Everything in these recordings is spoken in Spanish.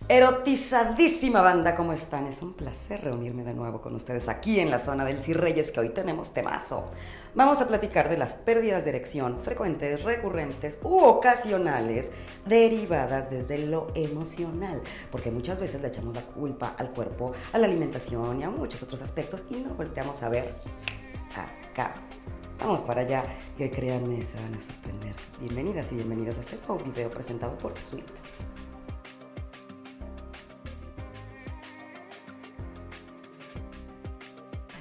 Erotizadísima banda, ¿cómo están? Es un placer reunirme de nuevo con ustedes aquí en la zona del Cirreyes, que hoy tenemos temazo. Vamos a platicar de las pérdidas de erección frecuentes, recurrentes u ocasionales derivadas desde lo emocional, porque muchas veces le echamos la culpa al cuerpo, a la alimentación y a muchos otros aspectos y no volteamos a ver acá. Vamos para allá, que créanme, se van a sorprender. Bienvenidas y bienvenidos a este nuevo video presentado por Sweet.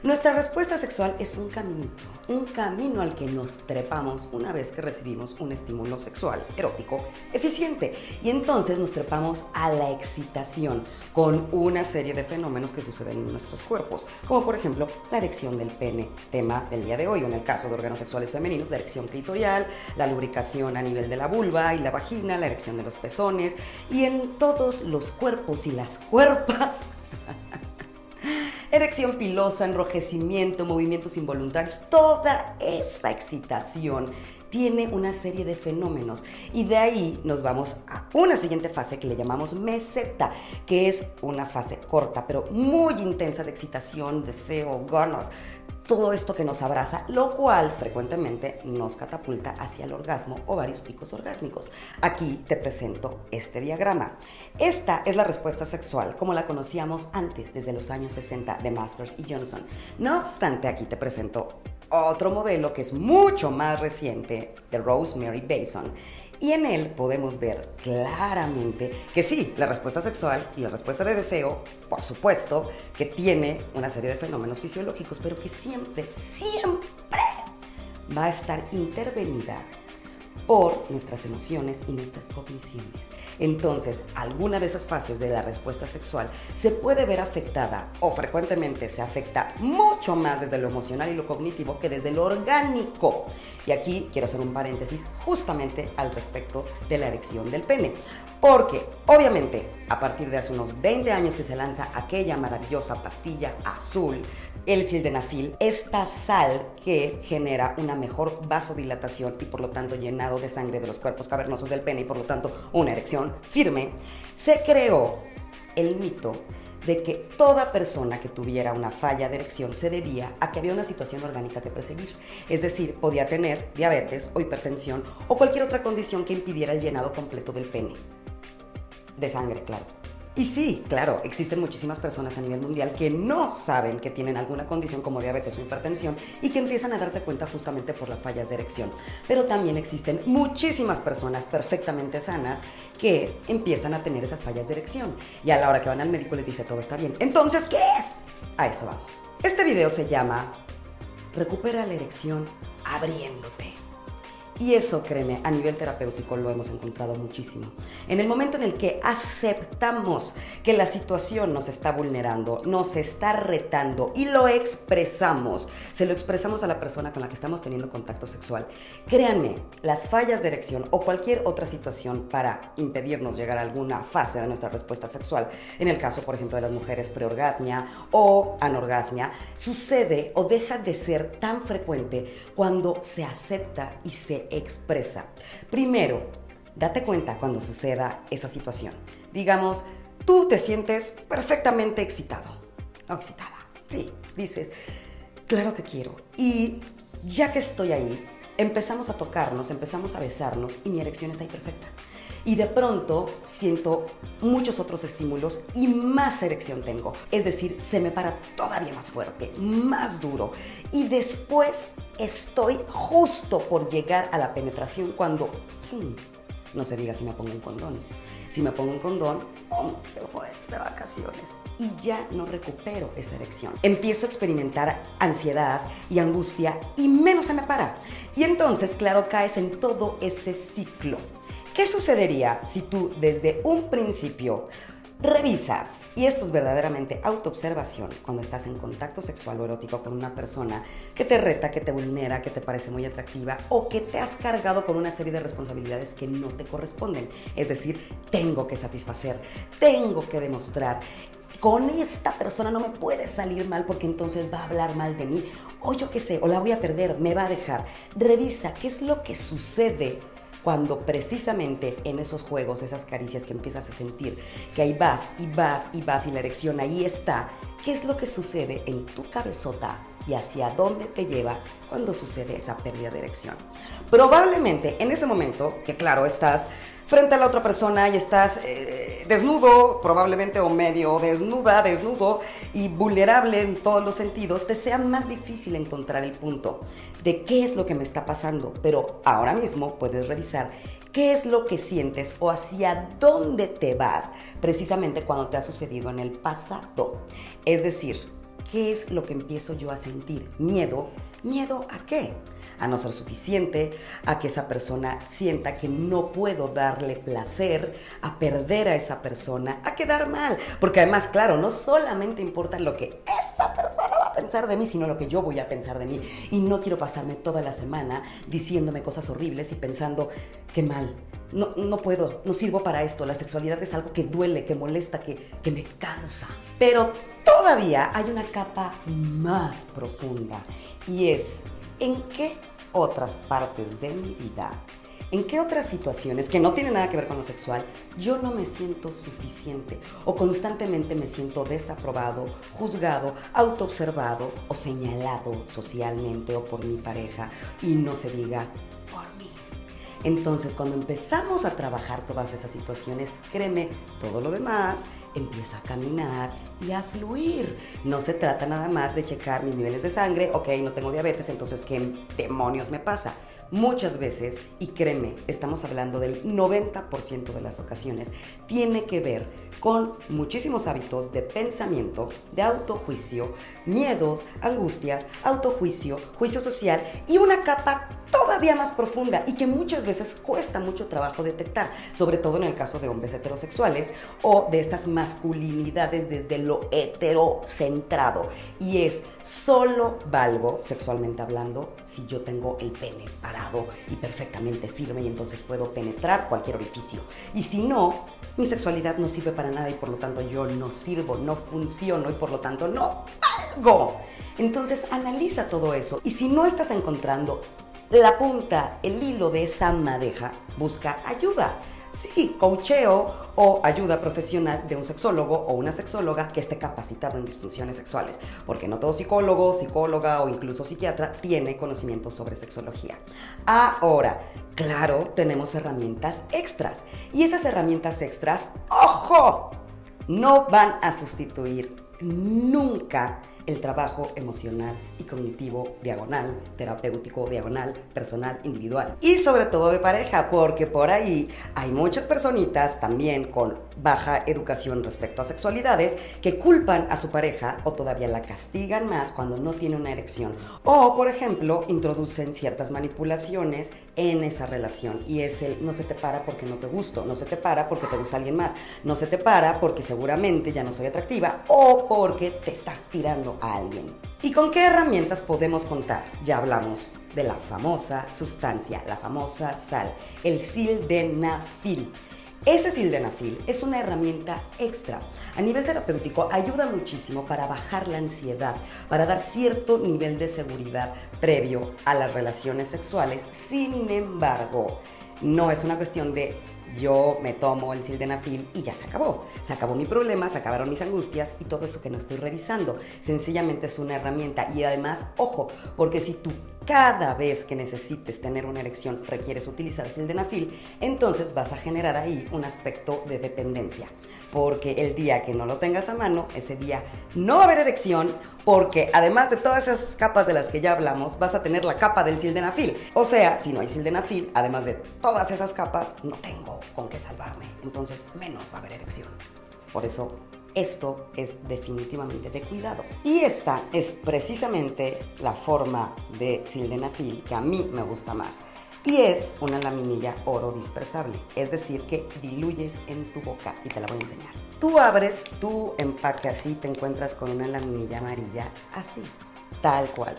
Nuestra respuesta sexual es un caminito, un camino al que nos trepamos una vez que recibimos un estímulo sexual erótico eficiente. Y entonces nos trepamos a la excitación con una serie de fenómenos que suceden en nuestros cuerpos, como por ejemplo la erección del pene, tema del día de hoy, o en el caso de órganos sexuales femeninos, la erección clitorial, la lubricación a nivel de la vulva y la vagina, la erección de los pezones, y en todos los cuerpos y las cuerpas. Erección pilosa, enrojecimiento, movimientos involuntarios, toda esa excitación tiene una serie de fenómenos y de ahí nos vamos a una siguiente fase que le llamamos meseta, que es una fase corta pero muy intensa de excitación, deseo, ganas, todo esto que nos abraza, lo cual frecuentemente nos catapulta hacia el orgasmo o varios picos orgásmicos. Aquí te presento este diagrama. Esta es la respuesta sexual como la conocíamos antes, desde los años 60 de Masters y Johnson. No obstante, aquí te presento otro modelo que es mucho más reciente, de Rosemary Bason. Y en él podemos ver claramente que sí, la respuesta sexual y la respuesta de deseo, por supuesto, que tiene una serie de fenómenos fisiológicos, pero que siempre va a estar intervenida por nuestras emociones y nuestras cogniciones. Entonces, alguna de esas fases de la respuesta sexual se puede ver afectada o frecuentemente se afecta mucho más desde lo emocional y lo cognitivo que desde lo orgánico. Y aquí quiero hacer un paréntesis justamente al respecto de la erección del pene. Porque, obviamente, a partir de hace unos 20 años que se lanza aquella maravillosa pastilla azul, el sildenafil, esta sal que genera una mejor vasodilatación y por lo tanto llenado de sangre de los cuerpos cavernosos del pene y por lo tanto una erección firme, se creó el mito de que toda persona que tuviera una falla de erección se debía a que había una situación orgánica que perseguir. Es decir, podía tener diabetes o hipertensión o cualquier otra condición que impidiera el llenado completo del pene. De sangre, claro. Y sí, claro, existen muchísimas personas a nivel mundial que no saben que tienen alguna condición como diabetes o hipertensión y que empiezan a darse cuenta justamente por las fallas de erección. Pero también existen muchísimas personas perfectamente sanas que empiezan a tener esas fallas de erección y a la hora que van al médico les dice todo está bien. Entonces, ¿qué es? A eso vamos. Este video se llama Recupera la erección abriéndote. Y eso, créeme, a nivel terapéutico lo hemos encontrado muchísimo. En el momento en el que aceptamos que la situación nos está vulnerando, nos está retando y lo expresamos, se lo expresamos a la persona con la que estamos teniendo contacto sexual, créanme, las fallas de erección o cualquier otra situación para impedirnos llegar a alguna fase de nuestra respuesta sexual, en el caso, por ejemplo, de las mujeres preorgasmia o anorgasmia, sucede o deja de ser tan frecuente cuando se acepta y se expresa. Primero, date cuenta cuando suceda esa situación. Digamos, tú te sientes perfectamente excitado o excitada. Sí, dices, claro que quiero. Y ya que estoy ahí, empezamos a tocarnos, empezamos a besarnos y mi erección está ahí perfecta. Y de pronto siento muchos otros estímulos y más erección tengo. Es decir, se me para todavía más fuerte, más duro. Y después estoy justo por llegar a la penetración cuando, no se diga si me pongo un condón. Si me pongo un condón, se fue de vacaciones y ya no recupero esa erección. Empiezo a experimentar ansiedad y angustia y menos se me para. Y entonces, claro, caes en todo ese ciclo. ¿Qué sucedería si tú desde un principio revisas, y esto es verdaderamente autoobservación, cuando estás en contacto sexual o erótico con una persona que te reta, que te vulnera, que te parece muy atractiva o que te has cargado con una serie de responsabilidades que no te corresponden? Es decir, tengo que satisfacer, tengo que demostrar. Con esta persona no me puede salir mal porque entonces va a hablar mal de mí, o yo qué sé, o la voy a perder, me va a dejar. Revisa qué es lo que sucede cuando precisamente en esos juegos, esas caricias que empiezas a sentir, que ahí vas y vas y vas y la erección ahí está, ¿qué es lo que sucede en tu cabezota y hacia dónde te lleva cuando sucede esa pérdida de erección? Probablemente en ese momento, que claro, estás frente a la otra persona y estás desnudo, probablemente, o medio desnuda, desnudo y vulnerable en todos los sentidos, te sea más difícil encontrar el punto de qué es lo que me está pasando. Pero ahora mismo puedes revisar qué es lo que sientes o hacia dónde te vas precisamente cuando te ha sucedido en el pasado. Es decir, ¿qué es lo que empiezo yo a sentir? ¿Miedo? ¿Miedo a qué? A no ser suficiente, a que esa persona sienta que no puedo darle placer, a perder a esa persona, a quedar mal. Porque además, claro, no solamente importa lo que esa persona va a pensar de mí, sino lo que yo voy a pensar de mí. Y no quiero pasarme toda la semana diciéndome cosas horribles y pensando, qué mal, no puedo, no sirvo para esto. La sexualidad es algo que duele, que molesta, que me cansa. Pero todavía hay una capa más profunda y es: ¿en qué otras partes de mi vida, en qué otras situaciones que no tienen nada que ver con lo sexual, yo no me siento suficiente o constantemente me siento desaprobado, juzgado, autoobservado o señalado socialmente o por mi pareja, y no se diga por mí? Entonces, cuando empezamos a trabajar todas esas situaciones, créeme, todo lo demás empieza a caminar y a fluir. No se trata nada más de checar mis niveles de sangre, ok, no tengo diabetes, entonces ¿qué demonios me pasa? Muchas veces, y créeme, estamos hablando del 90% de las ocasiones, tiene que ver con muchísimos hábitos de pensamiento, de autojuicio, miedos, angustias, autojuicio, juicio social y una capa todavía más profunda y que muchas veces cuesta mucho trabajo detectar, sobre todo en el caso de hombres heterosexuales o de estas masculinidades desde lo heterocentrado. Y es: solo valgo, sexualmente hablando, si yo tengo el pene parado y perfectamente firme y entonces puedo penetrar cualquier orificio. Y si no, mi sexualidad no sirve para nada y por lo tanto yo no sirvo, no funciono y por lo tanto no valgo. Entonces analiza todo eso y si no estás encontrando la punta, el hilo de esa madeja, busca ayuda. Sí, coacheo o ayuda profesional de un sexólogo o una sexóloga que esté capacitado en disfunciones sexuales, porque no todo psicólogo, psicóloga o incluso psiquiatra tiene conocimiento sobre sexología. Ahora, claro, tenemos herramientas extras y esas herramientas extras, ¡ojo!, no van a sustituir nunca el trabajo emocional y cognitivo diagonal, terapéutico diagonal, personal, individual y sobre todo de pareja, porque por ahí hay muchas personitas también con baja educación respecto a sexualidades que culpan a su pareja o todavía la castigan más cuando no tiene una erección o, por ejemplo, introducen ciertas manipulaciones en esa relación y es el: no se te para porque no te gusto, no se te para porque te gusta alguien más, no se te para porque seguramente ya no soy atractiva o porque te estás tirando a alguien. ¿Y con qué herramientas podemos contar? Ya hablamos de la famosa sustancia, la famosa sal, el sildenafil. Ese sildenafil es una herramienta extra. A nivel terapéutico ayuda muchísimo para bajar la ansiedad, para dar cierto nivel de seguridad previo a las relaciones sexuales. Sin embargo, no es una cuestión de: yo me tomo el sildenafil y ya se acabó. Se acabó mi problema, se acabaron mis angustias y todo eso que no estoy revisando. Sencillamente es una herramienta y además, ojo, porque si tú cada vez que necesites tener una erección requieres utilizar sildenafil, entonces vas a generar ahí un aspecto de dependencia. Porque el día que no lo tengas a mano, ese día no va a haber erección, porque además de todas esas capas de las que ya hablamos, vas a tener la capa del sildenafil. O sea, si no hay sildenafil, además de todas esas capas, no tengo con qué salvarme. Entonces menos va a haber erección. Por eso, esto es definitivamente de cuidado. Y esta es precisamente la forma de sildenafil que a mí me gusta más. Y es una laminilla oro dispersable, es decir, que diluyes en tu boca y te la voy a enseñar. Tú abres tu empaque así, te encuentras con una laminilla amarilla así. tal cual.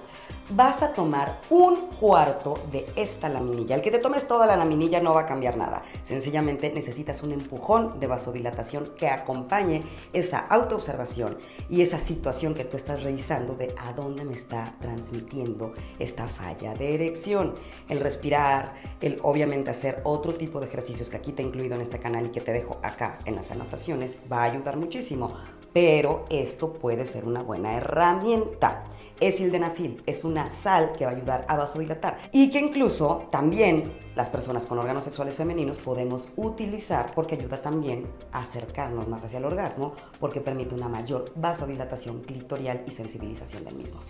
Vas a tomar un cuarto de esta laminilla. El que te tomes toda la laminilla no va a cambiar nada. Sencillamente necesitas un empujón de vasodilatación que acompañe esa autoobservación y esa situación que tú estás revisando de a dónde me está transmitiendo esta falla de erección. El respirar, el obviamente hacer otro tipo de ejercicios que aquí te he incluido en este canal y que te dejo acá en las anotaciones va a ayudar muchísimo. Pero esto puede ser una buena herramienta. Es sildenafil, es una sal que va a ayudar a vasodilatar y que incluso también las personas con órganos sexuales femeninos podemos utilizar porque ayuda también a acercarnos más hacia el orgasmo porque permite una mayor vasodilatación clitorial y sensibilización del mismo.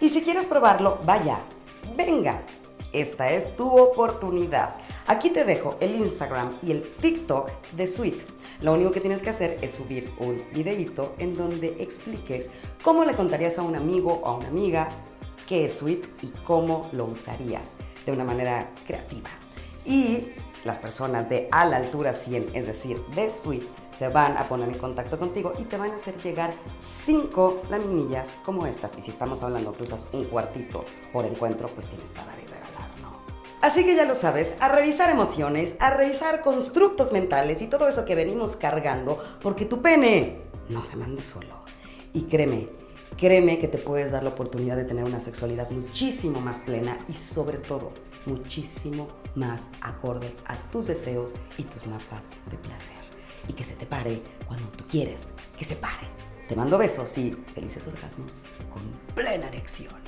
Y si quieres probarlo, vaya, venga. Esta es tu oportunidad. Aquí te dejo el Instagram y el TikTok de Sweet. Lo único que tienes que hacer es subir un videíto en donde expliques cómo le contarías a un amigo o a una amiga qué es Sweet y cómo lo usarías de una manera creativa. Y las personas de a la altura 100, es decir, de Sweet, se van a poner en contacto contigo y te van a hacer llegar 5 laminillas como estas. Y si estamos hablando que usas un cuartito por encuentro, pues tienes para dar y regalar. Así que ya lo sabes, a revisar emociones, a revisar constructos mentales y todo eso que venimos cargando, porque tu pene no se mande solo. Y créeme que te puedes dar la oportunidad de tener una sexualidad muchísimo más plena y sobre todo muchísimo más acorde a tus deseos y tus mapas de placer. Y que se te pare cuando tú quieres que se pare. Te mando besos y felices orgasmos con plena erección.